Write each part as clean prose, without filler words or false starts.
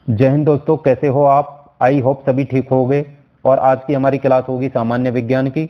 जय हिंद दोस्तों, कैसे हो आप। आई होप सभी ठीक होंगे। और आज की हमारी क्लास होगी सामान्य विज्ञान की।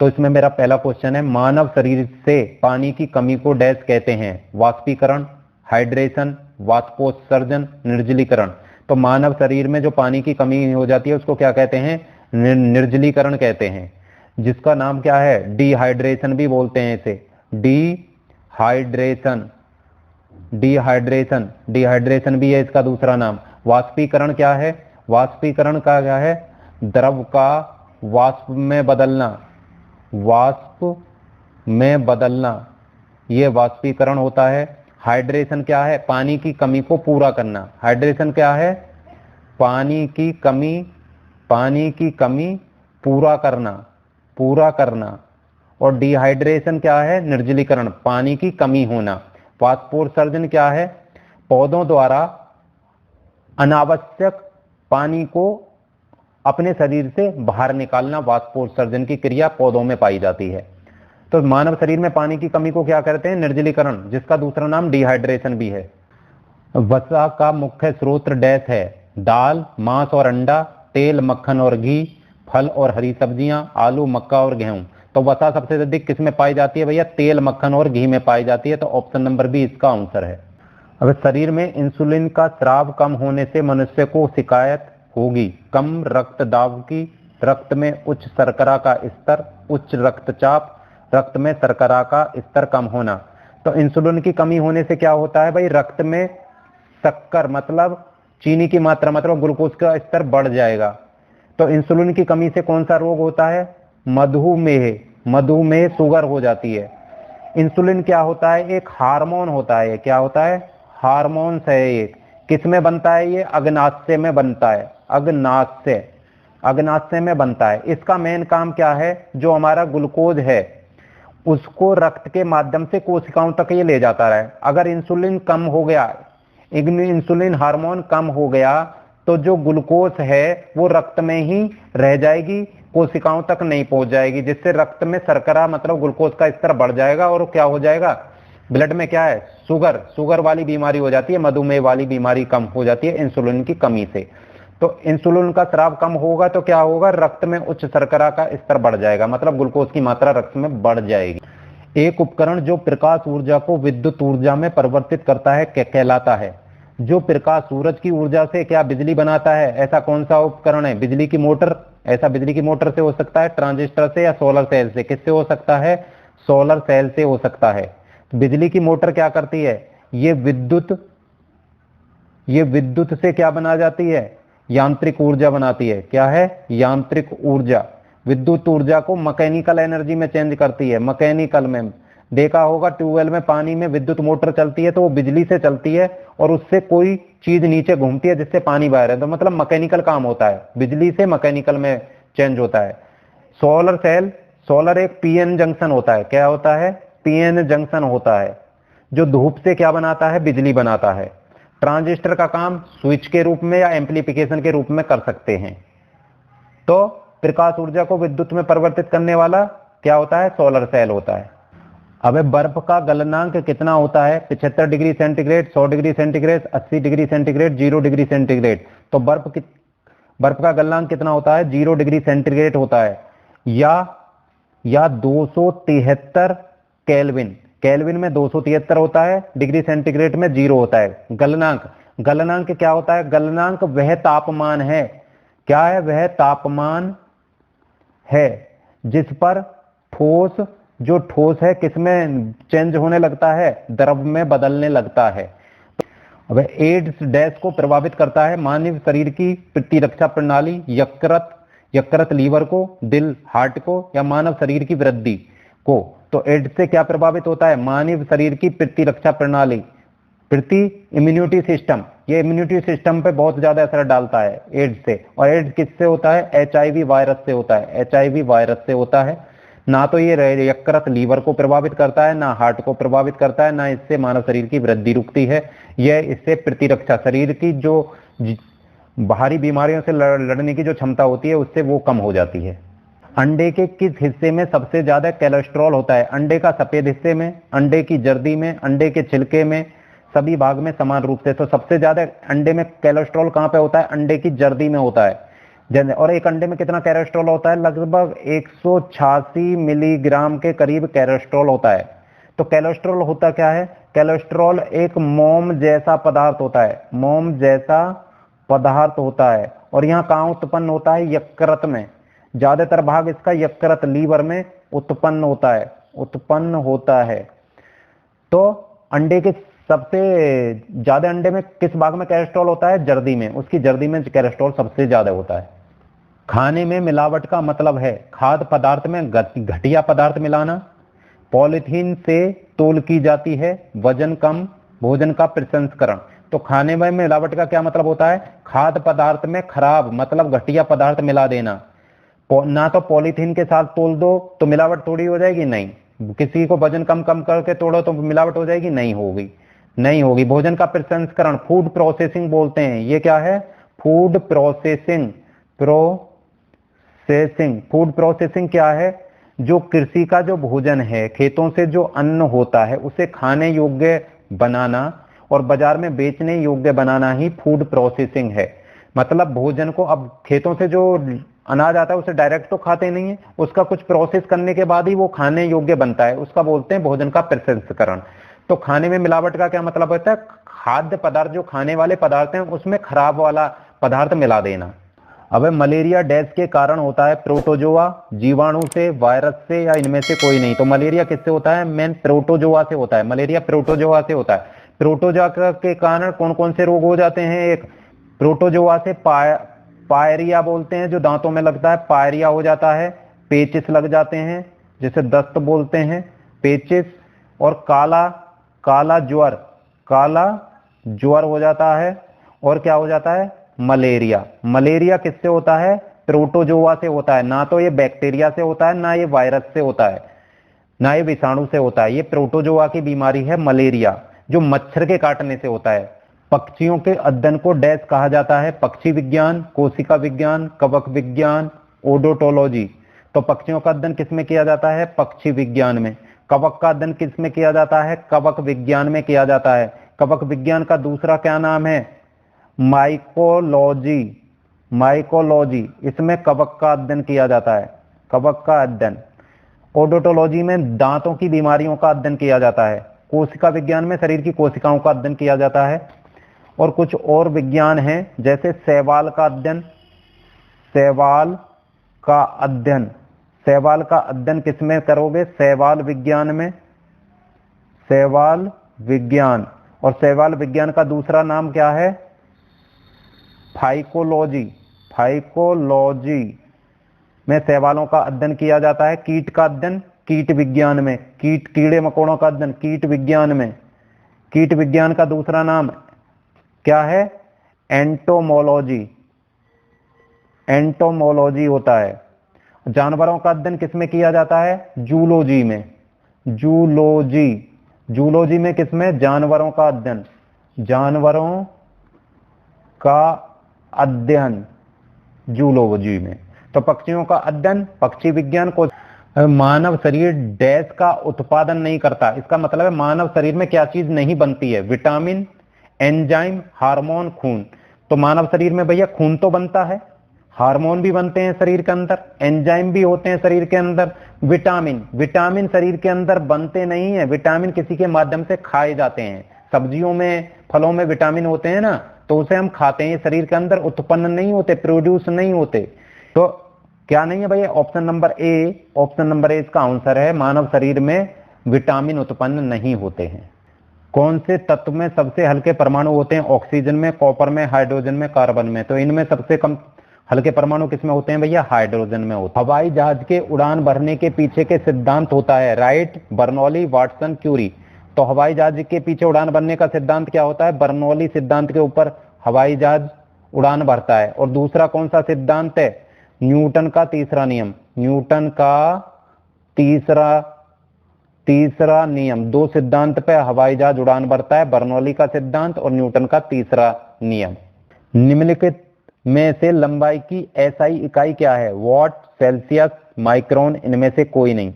तो इसमें मेरा पहला क्वेश्चन है, मानव शरीर से पानी की कमी को डैश कहते हैं। वाष्पीकरण, हाइड्रेशन, वाष्पोत्सर्जन, निर्जलीकरण। तो मानव शरीर में जो पानी की कमी हो जाती है उसको क्या कहते हैं? निर्जलीकरण कहते हैं, जिसका नाम क्या है? डिहाइड्रेशन भी बोलते हैं इसे। डिहाइड्रेशन, डिहाइड्रेशन, डिहाइड्रेशन भी है इसका दूसरा नाम। वाष्पीकरण क्या है? वाष्पीकरण का क्या है? द्रव का वाष्प में बदलना, वाष्प में बदलना, यह वाष्पीकरण होता है। हाइड्रेशन क्या है? पानी की कमी को पूरा करना। हाइड्रेशन क्या है? पानी की कमी, पानी की कमी पूरा करना, पूरा करना। और डिहाइड्रेशन क्या है? निर्जलीकरण, पानी की कमी होना। वाष्पोत्सर्जन क्या है? पौधों द्वारा अनावश्यक पानी को अपने शरीर से बाहर निकालना, वाष्पोत्सर्जन की क्रिया पौधों में पाई जाती है। तो मानव शरीर में पानी की कमी को क्या कहते हैं? निर्जलीकरण, जिसका दूसरा नाम डिहाइड्रेशन भी है। वसा का मुख्य स्रोत डैश है। दाल, मांस और अंडा, तेल, मक्खन और घी, फल और हरी सब्जियां, आलू, मक्का और गेहूं। तो वसा सबसे अधिक किस में पाई जाती है भैया? तेल, मक्खन और घी में पाई जाती है। तो ऑप्शन नंबर बी इसका आंसर है। अब शरीर में इंसुलिन का स्राव कम होने से मनुष्य को शिकायत होगी। कम रक्त दाब की, रक्त में उच्च शर्करा का स्तर, उच्च रक्तचाप, रक्त में शर्करा का स्तर कम होना। तो इंसुलिन की कमी होने से क्या होता है भाई? रक्त में शक्कर मतलब चीनी की मात्रा, मतलब ग्लूकोज का स्तर बढ़ जाएगा। तो इंसुलिन की कमी से कौन सा रोग होता है? मधुमेह, मधुमेह, शुगर हो जाती है। इंसुलिन क्या होता है? एक हार्मोन होता है। क्या होता है? हार्मोन है एक। किस में बनता है ये? अग्नाशय में बनता है। अग्नाशय, अग्नाशय में बनता है। इसका मेन काम क्या है? जो हमारा ग्लूकोज है उसको रक्त के माध्यम से कोशिकाओं तक ये ले जाता है। अगर इंसुलिन कम हो गया, इंसुलिन हार्मोन कम हो गया, तो जो ग्लूकोज है वो रक्त में ही रह जाएगी, कोशिकाओं तक नहीं पहुंच जाएगी, जिससे रक्त में शर्करा मतलब ग्लूकोज का स्तर बढ़ जाएगा। और क्या हो जाएगा? ब्लड में क्या है? शुगर, शुगर वाली बीमारी हो जाती है, मधुमेह वाली बीमारी कम हो जाती है इंसुलिन की कमी से। तो इंसुलिन का स्राव कम होगा तो क्या होगा? रक्त में उच्च शर्करा का स्तर बढ़ जाएगा, मतलब ग्लूकोज की मात्रा रक्त में बढ़ जाएगी। एक उपकरण जो प्रकाश ऊर्जा को विद्युत ऊर्जा में परिवर्तित करता है कहलाता है। जो प्रकाश सूरज की ऊर्जा से क्या बिजली बनाता है, ऐसा कौन सा उपकरण है? बिजली की मोटर। ऐसा बिजली की मोटर से हो सकता है, ट्रांजिस्टर से, या सोलर सेल से। किससे हो सकता है? सोलर सेल से हो सकता है। बिजली की मोटर क्या करती है? ये विद्युत से क्या बना जाती है? यांत्रिक ऊर्जा बनाती है। क्या है? यांत्रिक ऊर्जा। विद्युत ऊर्जा को मैकेनिकल एनर्जी में चेंज करती है। मैकेनिकल में देखा होगा, ट्यूबवेल में पानी में विद्युत मोटर चलती है तो वो बिजली से चलती है, और उससे कोई चीज नीचे घूमती है जिससे पानी बाहर है। तो मतलब मैकेनिकल काम होता है, बिजली से मैकेनिकल में चेंज होता है। सोलर सेल, सोलर एक पीएन जंक्शन होता है। क्या होता है? पीएन जंक्शन होता है, जो धूप से क्या बनाता है? बिजली बनाता है। ट्रांजिस्टर का काम स्विच के रूप में या एम्प्लीफिकेशन के रूप में कर सकते हैं। तो प्रकाश ऊर्जा को विद्युत में परिवर्तित करने वाला क्या होता है? सोलर सेल होता है। अब बर्फ का गलनांक कितना होता है? 75 degree centigrade, 100 degree centigrade, 80 degree centigrade, 0 degree centigrade. तो बर्फ का गलनांक कितना होता है? 0 डिग्री सेंटीग्रेड होता है। या 273 केल्विन, केल्विन में 273 होता है, डिग्री सेंटीग्रेड में 0 होता है। गलनांक, गलनांक क्या होता है? गलनांक वह तापमान है। क्या है? वह तापमान है जिस पर ठोस, जो ठोस है किसमें चेंज होने लगता है? द्रव में बदलने लगता है। अब एड्स डैश को प्रभावित करता है? मानव शरीर की प्रतिरक्षा प्रणाली, यकृत, यकृत लीवर को, दिल हार्ट को, या मानव शरीर की वृद्धि को। तो एड्स से क्या प्रभावित होता है? मानव शरीर की प्रतिरक्षा प्रणाली, प्रति इम्यूनिटी सिस्टम। ये इम्यूनिटी सिस्टम पे बहुत ज्यादा असर डालता है एड्स से। और एड्स किससे होता है? एचआईवी वायरस से होता है। एचआईवी वायरस से होता है। ना तो ये यकृत लीवर को प्रभावित करता है, ना हार्ट को प्रभावित करता है, ना इससे मानव शरीर की वृद्धि रुकती है। यह इससे प्रतिरक्षा, शरीर की जो बाहरी बीमारियों से लड़ने की जो क्षमता होती है उससे वो कम हो जाती है। अंडे के किस हिस्से में सबसे ज्यादा कोलेस्ट्रॉल होता है? अंडे का सफेद हिस्से में, अंडे की जर्दी में, अंडे के छिलके में, सभी भाग में समान रूप से। तो सबसे ज्यादा अंडे में कोलेस्ट्रॉल कहाँ पे होता है? अंडे की जर्दी में होता है। और एक अंडे में कितना कोलेस्ट्रॉल होता है? लगभग 186 मिलीग्राम के करीब कोलेस्ट्रॉल होता है। तो कोलेस्ट्रॉल होता क्या है? कोलेस्ट्रॉल एक मोम जैसा पदार्थ होता है, मोम जैसा पदार्थ होता है। और यहाँ कहाँ उत्पन्न होता है? यकृत में। ज्यादातर भाग इसका यकृत, लीवर में उत्पन्न होता है। तो अंडे के सबसे ज्यादा अंडे में किस भाग में कोलेस्ट्रॉल होता है? जर्दी में। उसकी जर्दी में कोलेस्ट्रॉल सबसे ज्यादा होता है। खाने में मिलावट का मतलब है खाद्य पदार्थ में घटिया पदार्थ मिलाना, पॉलीथीन से तौल की जाती है, वजन कम, भोजन का प्रसंस्करण। तो खाने में मिलावट का क्या मतलब होता है? खाद्य पदार्थ में खराब मतलब घटिया पदार्थ मिला देना। ना तो पॉलीथीन के साथ तोल दो तो मिलावट थोड़ी हो जाएगी? नहीं। किसी को वजन कम करके तोड़ो तो मिलावट हो जाएगी? नहीं होगी। भोजन का प्रसंस्करण, फूड प्रोसेसिंग बोलते हैं। ये क्या है? फूड प्रोसेसिंग फूड प्रोसेसिंग क्या है? जो कृषि का जो भोजन है, खेतों से जो अन्न होता है उसे खाने योग्य बनाना और बाजार में बेचने योग्य बनाना ही फूड प्रोसेसिंग है। मतलब भोजन को, अब खेतों से जो अनाज आता है उसे डायरेक्ट तो खाते नहीं है, उसका कुछ प्रोसेस करने के बाद ही वो खाने योग्य बनता है, उसका बोलते हैं भोजन का प्रसंस्करण। तो खाने में मिलावट का क्या मतलब होता है? खाद्य पदार्थ, जो खाने वाले पदार्थ हैं उसमें खराब वाला पदार्थ मिला देना। अब मलेरिया डैश के कारण होता है? प्रोटोजोआ, जीवाणु से, वायरस से, या इनमें से कोई नहीं। तो मलेरिया किससे होता है? मेन प्रोटोजोआ से होता है। मलेरिया प्रोटोजोआ से होता है। प्रोटोजोआ के कारण कौन कौन से रोग हो जाते हैं? एक प्रोटोजोआ से पायरिया बोलते हैं, जो दांतों में लगता है, पायरिया हो जाता है। पेचिस लग जाते हैं, जिसे दस्त बोलते हैं, पेचिस। और काला ज्वर हो जाता है। और क्या हो जाता है? मलेरिया किससे होता है? प्रोटोजोआ से होता है। ना तो ये बैक्टीरिया से होता है, ना ये वायरस से होता है, ना ये विषाणु से होता है। ये प्रोटोजोआ की बीमारी है मलेरिया, जो मच्छर के काटने से होता है। पक्षियों के अध्ययन को डैश कहा जाता है? पक्षी विज्ञान, कोशिका विज्ञान, कवक विज्ञान, ओडोटोलॉजी। तो पक्षियों का अध्ययन किसमें किया जाता है? पक्षी विज्ञान में। कवक का अध्ययन किसमें किया जाता है? कवक विज्ञान में किया जाता है। कवक विज्ञान का दूसरा क्या नाम है? माइकोलॉजी। इसमें कवक का अध्ययन किया जाता है, कवक का अध्ययन। ओडोटोलॉजी में दांतों की बीमारियों का अध्ययन किया जाता है। कोशिका विज्ञान में शरीर की कोशिकाओं का अध्ययन किया जाता है। और कुछ और विज्ञान हैं, जैसे शैवाल का अध्ययन किसमें करोगे? शैवाल विज्ञान में। शैवाल विज्ञान। और शैवाल विज्ञान का दूसरा नाम क्या है? फाइकोलॉजी में शैवालों का अध्ययन किया जाता है। कीट का अध्ययन कीट विज्ञान में। कीड़े मकोड़ों का अध्ययन कीट विज्ञान में। कीट विज्ञान का दूसरा नाम क्या है? एंटोमोलॉजी होता है। जानवरों का अध्ययन किसमें किया जाता है? जूलॉजी में। जूलॉजी में किसमें? जानवरों का अध्ययन जूलॉजी में। तो पक्षियों का अध्ययन पक्षी विज्ञान को। मानव शरीर डैश का उत्पादन नहीं करता। इसका मतलब है मानव शरीर में क्या चीज नहीं बनती है? विटामिन, एंजाइम, हार्मोन, खून। तो मानव शरीर में भैया खून तो बनता है, हार्मोन भी बनते हैं शरीर के अंदर, एंजाइम भी होते हैं शरीर के अंदर। विटामिन शरीर के अंदर बनते नहीं है। विटामिन किसी के माध्यम से खाए जाते हैं। सब्जियों में, फलों में विटामिन होते हैं ना, तो उसे हम खाते हैं। शरीर के अंदर उत्पन्न नहीं होते, प्रोड्यूस नहीं होते। तो क्या नहीं है भैया? ऑप्शन नंबर ए इसका आंसर है। मानव शरीर में विटामिन उत्पन्न नहीं होते हैं। कौन से तत्व में सबसे हल्के परमाणु होते हैं? ऑक्सीजन में, कॉपर में, हाइड्रोजन में, कार्बन में। तो इनमें सबसे कम हल्के परमाणु किसमें होते हैं भैया? हाइड्रोजन में होते हैं। हवाई जहाज के उड़ान भरने के पीछे के सिद्धांत होता है? Right, Bernoulli, Watson, Curie. तो हवाई जहाज के पीछे उड़ान भरने का सिद्धांत क्या होता है? बर्नौली सिद्धांत के ऊपर हवाई जहाज उड़ान भरता है। और दूसरा कौन सा सिद्धांत है? न्यूटन का तीसरा नियम। तीसरा नियम। दो सिद्धांत पे हवाई जहाज उड़ान भरता है, बर्नौली का सिद्धांत और न्यूटन का तीसरा नियम। निम्नलिखित में से लंबाई की एसआई इकाई क्या है? What, Celsius, micron. इनमें से कोई नहीं।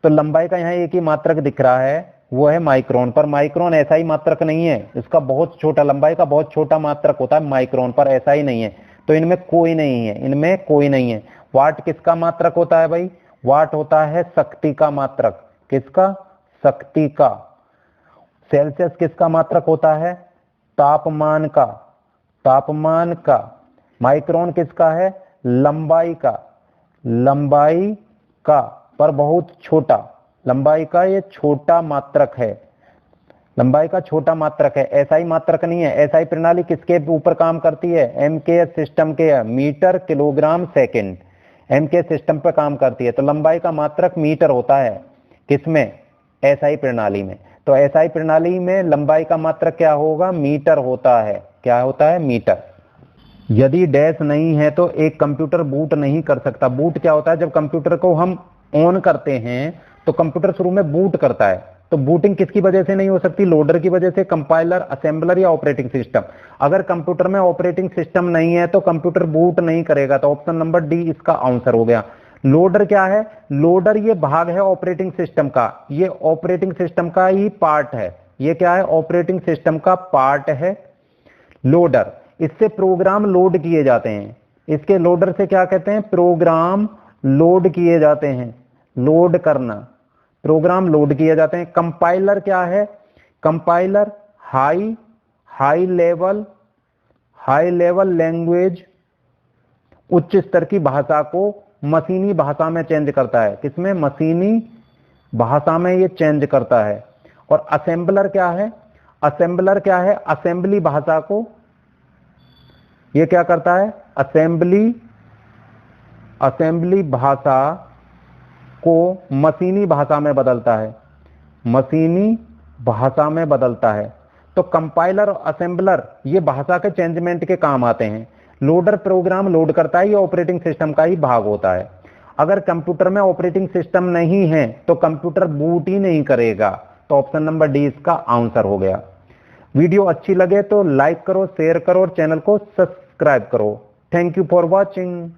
तो लंबाई का यहाँ एक ही मात्रक दिख रहा है, वो है माइक्रोन। पर माइक्रोन ऐसा ही मात्रक नहीं है, इसका बहुत छोटा, लंबाई का बहुत छोटा मात्रक होता है माइक्रोन, पर ऐसा ही नहीं है। तो इनमें कोई नहीं है, इनमें कोई नहीं है। वाट किसका मात्रक होता है भाई? वाट होता है शक्ति का मात्रक। किसका? शक्ति का। सेल्सियस किसका मात्रक होता है? तापमान का, तापमान का। माइक्रोन किसका है? लंबाई का, लंबाई का, पर बहुत छोटा, लंबाई का ये छोटा मात्रक है, लंबाई का छोटा मात्रक है, ऐसा ही मात्रक नहीं है। ऐसा ही प्रणाली किसके ऊपर काम करती है? एमकेएस सिस्टम के, metre kilogram second, MKS system पर काम करती है। तो लंबाई का मात्रक मीटर होता है किसमें? एसआई प्रणाली में। तो एसआई प्रणाली में लंबाई का मात्रक क्या होगा? मीटर होता है। क्या होता है? मीटर। यदि डैश नहीं है तो एक कंप्यूटर बूट नहीं कर सकता। बूट क्या होता है? जब कंप्यूटर को हम ऑन करते हैं तो कंप्यूटर शुरू में बूट करता है। तो बूटिंग किसकी वजह से नहीं हो सकती? लोडर की वजह से, कंपाइलर, असेंबलर या ऑपरेटिंग सिस्टम। अगर कंप्यूटर में ऑपरेटिंग सिस्टम नहीं है तो कंप्यूटर बूट नहीं करेगा। तो ऑप्शन नंबर डी इसका आंसर हो गया। लोडर क्या है? लोडर ये भाग है ऑपरेटिंग सिस्टम का, ये ऑपरेटिंग सिस्टम का ही पार्ट है। ये क्या है? ऑपरेटिंग सिस्टम का पार्ट है लोडर। इससे प्रोग्राम लोड किए जाते हैं। इसके लोडर से क्या कहते हैं? प्रोग्राम लोड किए जाते हैं। लोड करना, प्रोग्राम लोड किए जाते हैं। कंपाइलर क्या है? कंपाइलर हाई लेवल लैंग्वेज, उच्च स्तर की भाषा को मशीनी भाषा में चेंज करता है। किसमें? मशीनी भाषा में ये चेंज करता है। और असेंबलर क्या है? असेंबलर क्या है? असेंबली भाषा को ये क्या करता है? असेंबली भाषा को मशीनी भाषा में बदलता है, मशीनी भाषा में बदलता है। तो कंपाइलर और असेंबलर ये भाषा के चेंजमेंट के काम आते हैं। लोडर प्रोग्राम लोड करता है, ये ऑपरेटिंग सिस्टम का ही भाग होता है। अगर कंप्यूटर में ऑपरेटिंग सिस्टम नहीं है तो कंप्यूटर बूट ही नहीं करेगा। तो ऑप्शन नंबर डी इसका आंसर हो गया। वीडियो अच्छी लगे तो लाइक करो, शेयर करो और चैनल को सब्सक्राइब करो। Thank you for watching.